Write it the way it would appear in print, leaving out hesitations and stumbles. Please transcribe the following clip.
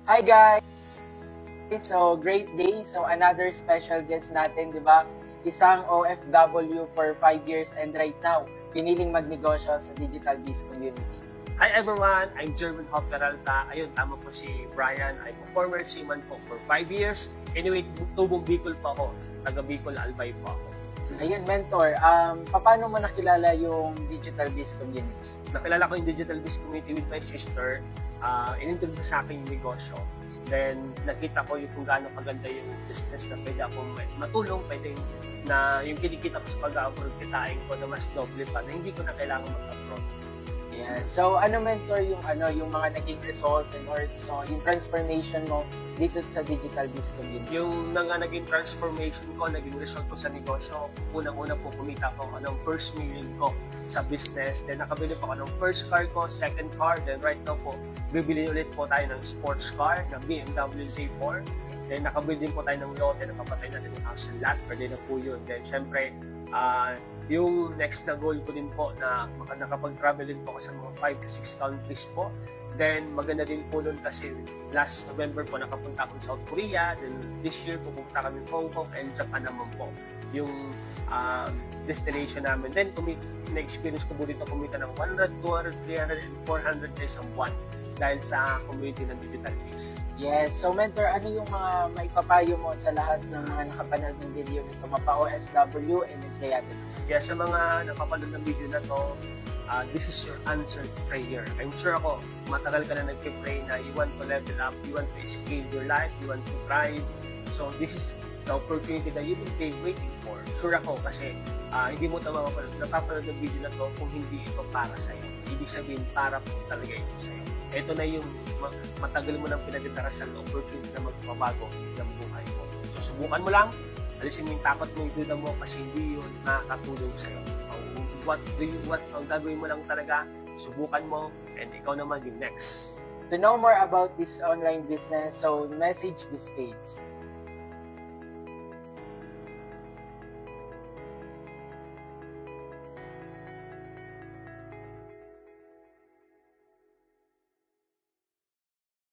Hi guys! So, great day. So, another special guest natin, di ba? Isang OFW for 5 years and right now, piniling magnegosyo sa Digital Biz Community. Hi everyone, I'm Jerwin Hop Peralta. Ayun, tama po si Brian. I'm a former seaman po for 5 years. Anyway, tubong Bicol po ako. Taga Bicol, Albay po ako. Ayun, mentor, paano mo nakilala yung Digital Biz Community? Nakilala ko yung Digital Biz Community with my sister. In-introduce sa akin yung negosyo. Then, nakita ko yung kung gaano kaganda yung business na pwede akong matulong, pwede na yung kinikita ko sa pag-abroad, kitain ko na mas doble pa, na hindi ko na kailangan mag-abroad. Yeah. So, mentor yung mga naging result and also yung transformation mo dito sa Digital Biz Community? Yung mga naging transformation ko, naging result ko sa negosyo, unang-una po kumita ko ng first million ko sa business. Then nakabili po ako ng first car ko, second car. Then right now po, bibili ulit po tayo ng sports car, ng BMW Z4. Then nakabili din po tayo ng lote, nakapatay natin yung house and lot. Pwede na po yun. Then syempre, yung next na goal ko din po na nakapag-travel din po ako sa mga 5 to 6 countries po. Then maganda din po nun kasi last November po nakapunta ako sa South Korea. Then this year pupunta kami Hong Kong and Japan naman po yung destination namin. Then na-experience ko po dito kumita ng 100, 200, 300, and 400 days a month dahil sa community ng Digital Biz. Yes. So, mentor, ano yung mga maipapayo mo sa lahat ng mga nakapanood ng video nito, mapa-OFW and empleyado? Yes, sa mga nakapanood ng video na to, this is your answered prayer. I'm sure ako, matagal ka na nag-pray na you want to level up, you want to scale your life, you want to thrive. So, this is the opportunity that you've been waiting for. Sure ako kasi hindi mo napapanood ng video na to kung hindi ito para sa'yo. Ibig sabihin, para po talaga ito sa'yo. Ito na yung matagal mo nang pinagdarasan ng opportunity na magpapabago ng buhay mo. So, subukan mo lang. Alisin mo yung takot mo, yung duda mo kasi hindi yun nakakatulong sa'yo. Ang gagawin mo lang talaga, subukan mo, and ikaw naman yung next. To know more about this online business, so message this page.